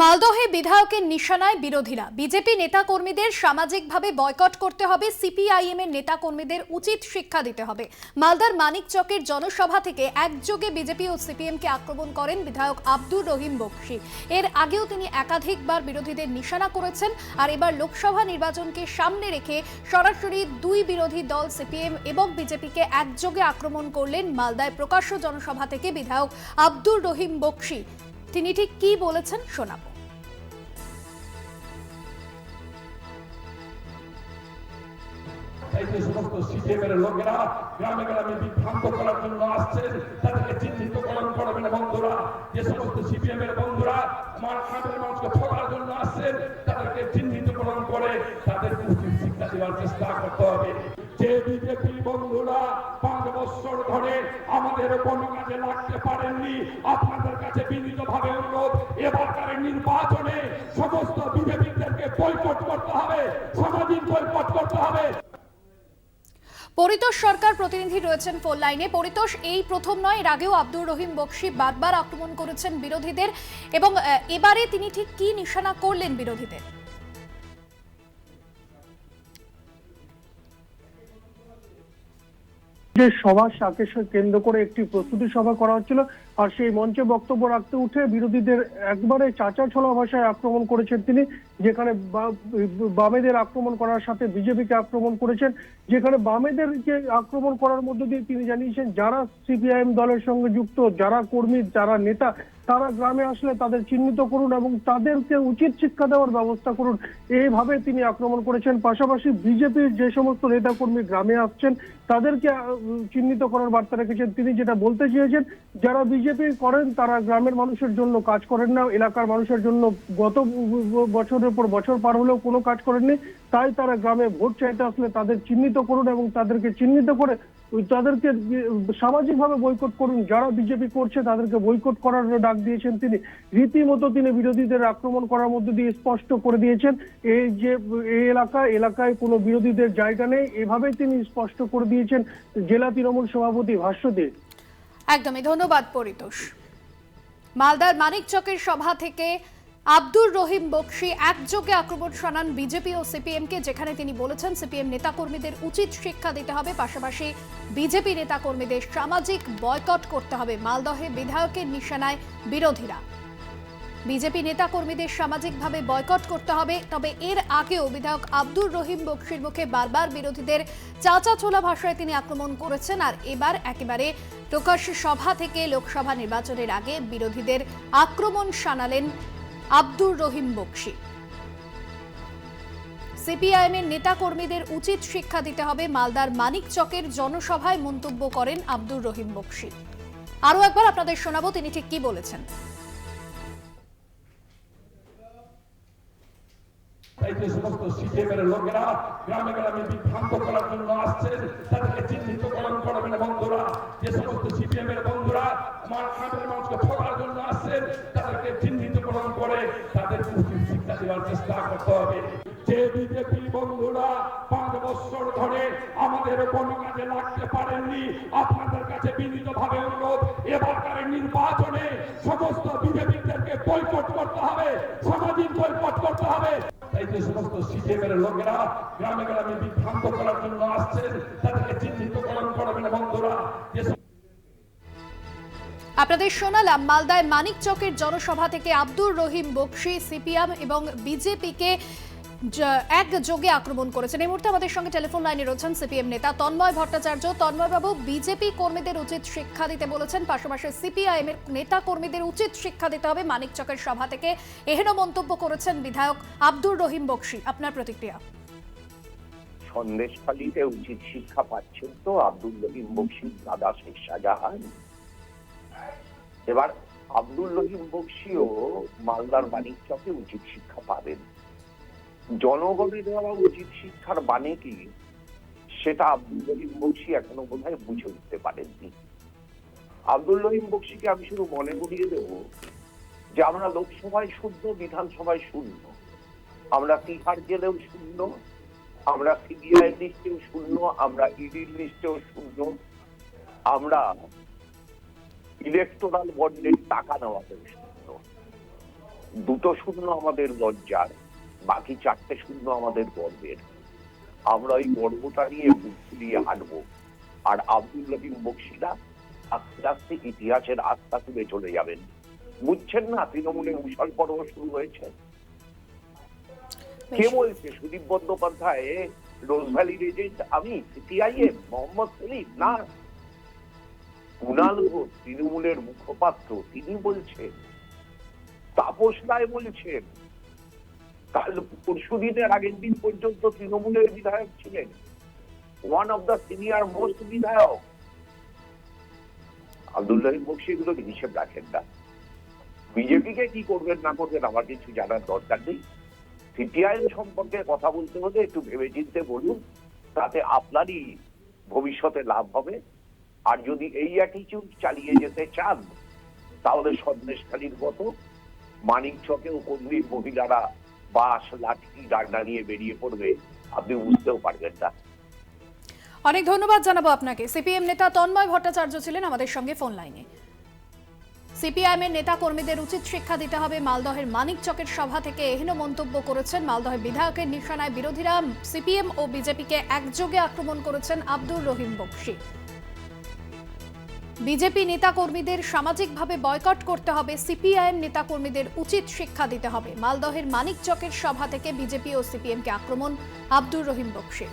মালদহে বিধায়কের নিশানায় বিরোধীরা। বিজেপি নেতাকর্মীদের সামাজিকভাবে বয়কট করতে হবে, সিপিআইএম এর নেতাকর্মীদের উচিত শিক্ষা দিতে হবে। মালদার মানিকচকের জনসভা থেকে একযোগে বিজেপি ও সিপিএমকে আক্রমণ করেন বিধায়ক আব্দুর রহিম বক্সী। এর আগেও তিনি একাধিকবার বিরোধীদের নিশানা করেছেন, আর এবার লোকসভা নির্বাচনকে সামনে রেখে সরাসরি দুই বিরোধী দল সিপিএম এবং বিজেপিকে একযোগে আক্রমণ করলেন মালদায় প্রকাশ্য জনসভা থেকে বিধায়ক আব্দুর রহিম বক্সী। তিনি ঠিক কি বলেছেন শোনাবো। সমস্ত সিপিএমের লোকেরা গ্রামে গ্রামে বিভ্রান্ত করার জন্য আসছেন, তাদেরকে চিহ্নিতকরণ করবেন বন্ধুরা। যে সমস্ত সিপিএমের বন্ধুরা গ্রামের মানুষকে ঠকার জন্য আসছেন, তাদেরকে চিহ্নিতকরণ করে তাদেরকে উচিত শিক্ষা দেওয়ার চেষ্টা করতে হবে। যে বিজেপি বন্ধুরা 5 বছর ধরে আমাদের কোনো কাজে লাগতে পারেননি, আপনাদের কাছে বিনীতভাবে অনুরোধ, এবারকার নির্বাচনে সমস্ত বিজেপিদেরকে বয়কট করতে হবে, সামাজিক বয়কট করতে হবে। পরিতোষ সরকার প্রতিনিধি রয়েছেন ফোন লাইনে। পরিতোষ, এই প্রথম নয়, এর আগেও আব্দুর রহিম বক্সী বারবার আক্রমণ করেছেন বিরোধীদের, এবং এবারে তিনি ঠিক কি নিশানা করলেন বিরোধীদের? যে সভা তাকে কেন্দ্র করে একটি প্রস্তুতি সভা করা হচ্ছিল, আর সেই মঞ্চে বক্তব্য রাখতে উঠে বিরোধীদের একবারে চাচা ছোলা ভাষায় আক্রমণ করেছেন তিনি, যেখানে বামেদের আক্রমণ করার সাথে বিজেপিকে আক্রমণ করেছেন। যেখানে বামেদেরকে আক্রমণ করার মধ্য দিয়ে তিনি জানিয়েছেন যারা সিপিআইএম দলের সঙ্গে যুক্ত, যারা কর্মী, যারা নেতা, তারা গ্রামে আসলে তাদের চিহ্নিত করুন এবং তাদেরকে উচিত শিক্ষা দেওয়ার ব্যবস্থা করুন, এইভাবে তিনি আক্রমণ করেছেন। পাশাপাশি বিজেপির যে সমস্ত নেতাকর্মী গ্রামে আসছেন তাদেরকে চিহ্নিত করার বার্তা রেখেছেন তিনি। যেটা বলতে চেয়েছেন, যারা বিজেপি করেন তারা গ্রামের মানুষের জন্য কাজ করেন না, এলাকার মানুষের জন্য গত বছরের পর বছর পার হলেও কোনো কাজ করেননি, তাই তারা গ্রামে ভোট চাইতে আসলে তাদের চিহ্নিত করুন এবং তাদেরকে চিহ্নিত করে তাদেরকে সামাজিকভাবে বয়কট করুন। যারা বিজেপি করছে তাদেরকে বয়কট করার ডাক দিয়েছেন তিনি। রীতিমতো তিনি বিরোধীদের আক্রমণ করার মধ্যে দিয়ে স্পষ্ট করে দিয়েছেন এই যে এই এলাকায় কোনো বিরোধীদের জায়গা নেই, এভাবেই তিনি স্পষ্ট করে দিয়েছেন জেলা তৃণমূল সভাপতি ভাষ্য দিয়ে। একদমই, ধন্যবাদ পরিতোষ। মালদার মানিকচকের সভা থেকে আব্দুর রহিম বক্সী একযোগে আক্রমণ শানান বিজেপি ও সিপিএমকে, যেখানে তিনি বলেছেন সিপিএম নেতাকর্মীদের উচিত শিক্ষা দিতে হবে, পাশাপাশি বিজেপি নেতাকর্মীদের সামাজিক বয়কট করতে হবে। মালদহে বিধায়কের নিশানায় বিরোধীরা। বিজেপি নেতাকর্মীদের সামাজিকভাবে বয়কট করতে হবে। তবে এর আগেও বিধায়ক আব্দুর রহিম বক্সীর মুখে বারবার বিরোধীদের চাচা ছোলা ভাষায় তিনি আক্রমণ করেছেন, আর এবার একেবারে প্রকাশ্য সভা থেকে লোকসভা নির্বাচনের আগে বিরোধীদের আক্রমণ শানালেন আব্দুর রহিম বক্সী। সিপিআইএম এর নেতাকর্মীদের উচিত শিক্ষা দিতে হবে, মালদার মানিকচকের জনসভায় মন্তব্য করেন আব্দুর রহিম বক্সী। আরো একবার আপনাদের শোনাবো তিনি ঠিক কি বলেছেন। যে সমস্ত সিপিএমের লোকেরা গ্রামে গ্রামে বিভ্রান্ত করার জন্য আসছেন, তাদেরকে চিহ্নিতকরণ করবেন বন্ধুরা। যে সমস্ত সিপিএমের বন্ধুরা গ্রামের মানুষকে ঠকার জন্য আসছেন, তাদেরকে চিহ্নিতকরণ করে তাদেরকে উচিত শিক্ষা দেওয়ার চেষ্টা করতে হবে। যে বিজেপি বন্ধুরা 5 বছর ধরে আমাদের কোনো কাজে লাগতে পারেননি, আপনাদের কাছে বিনীতভাবে অনুরোধ, এবারকার নির্বাচনে সমস্ত বিজেপিদেরকে বয়কট করতে হবে, সামাজিক বয়কট করতে হবে। তাই যে সমস্ত সিপিএমের লোকেরা গ্রামে গ্রামে বিভ্রান্ত করার জন্য আসছেন, তাদেরকে চিহ্নিতকরণ করবেন বন্ধুরা। আপনাদের শোনালাম মালদায় মানিকচকের জনসভা থেকে আব্দুর রহিম বক্সী সিপিএম এবং বিজেপিকে একযোগে আক্রমণ করেছেন। এই মুহূর্তে আমাদের সঙ্গে টেলিফোন লাইনে রয়েছেন সিপিএম নেতা তন্ময় ভট্টাচার্য। তন্ময় বাবু, বিজেপি কর্মীদের উচিত শিক্ষা দিতে বলেছেন, পাশাপাশি সিপিআইএম এর নেতা কর্মীদের উচিত শিক্ষা দিতে হবে, মানিকচকের সভা থেকে এহেন মন্তব্য করেছেন বিধায়ক আব্দুর রহিম বক্সী। আপনার প্রতিক্রিয়া? সন্দেশখালীতে উচিত শিক্ষা পাচ্ছেন তো আব্দুর রহিম বক্সীর দাদা শেখ শাহজাহান। এবার আব্দুর রহিম বক্সীও মালদার মানিকচকে উচিত শিক্ষা পাবেন। জনগণের দেওয়া উচিত শিক্ষার মানে কি সেটা আব্দুর রহিম বক্সী এখনো বোধহয় বুঝে উঠতে পারেননি। আব্দুর রহিম বক্সীকে আমি শুধু মনে করিয়ে দেব যে আমরা লোকসভায় শূন্য, বিধানসভায় শূন্য, আমরা তিহার জেলেও শূন্য, আমরা সিবিআই লিস্টেও শূন্য, আমরা ইডির লিস্টেও শূন্য, আমরা ইলেকটোরাল বন্ডের টাকা নেওয়াতেও শূন্য। দুটো শূন্য আমাদের লজ্জার, বাকি 4টে শূন্য আমাদের গর্বের। আমরা ওই গর্বটা নিয়ে বুক ফুলিয়ে হাঁটবো। আর আব্দুল রহিম বকশিরা আস্তে আস্তে ইতিহাসের আস্থা তুলে চলে যাবেন। বুঝছেন না তৃণমূলের উষাল পর্ব শুরু হয়েছে? কে বলছে? সুদীপ বন্দ্যোপাধ্যায় রোজভ্যালির এজেন্ট আমি, সিপিআইএম, মোহাম্মদ সেলিম না, কুণাল ঘোষ তৃণমূলের মুখপাত্র, তিনি বলছেন। তাপস রায় বলছেন। কাল পরশুদিনের আগের দিন পর্যন্ত তৃণমূলের বিধায়ক ছিলেন, one of the senior most বিধায়ক। আব্দুল রহিম বকশি এগুলো হিসেব রাখেন না। বিজেপিকে কি করবেন না করবেন আমার কিছু জানার দরকার নেই। সিপিআইএম সম্পর্কে কথা বলতে হলে একটু ভেবেচিন্তে বলুন, তাতে আপনারই ভবিষ্যতে লাভ হবে। আর যদি এই অ্যাটিটিউড চালিয়ে যেতে চান তাহলে সন্দেশখালীর মতো মানিকচকেও কোনদিন মহিলারা বাঁশ লাঠি ডান্ডা নিয়ে বেরিয়ে পড়বে আপনি বুঝতেও পারবেন না। অনেক ধন্যবাদ জানাবো আপনাকে। সিপিএম নেতা তন্ময় ভট্টাচার্য ছিলেন আমাদের সঙ্গে ফোন লাইনে। সিপিআইএম এর নেতা কর্মীদের উচিত শিক্ষা দিতে হবে, মালদহের মানিকচকের সভা থেকে এহেন মন্তব্য করেছেন। মালদহের বিধায়কের নিশানায় বিরোধীরা সিপিএম ও বিজেপিকে একযোগে আক্রমণ করেছেন আব্দুর রহিম বকশি। বিজেপি নেতাকর্মীদের সামাজিকভাবে বয়কট করতে হবে, সিপিআইএম নেতাকর্মীদের উচিত শিক্ষা দিতে হবে। মালদহের মানিকচকের সভা থেকে বিজেপি ও সিপিএমকে আক্রমণ আব্দুর রহিম বকশি।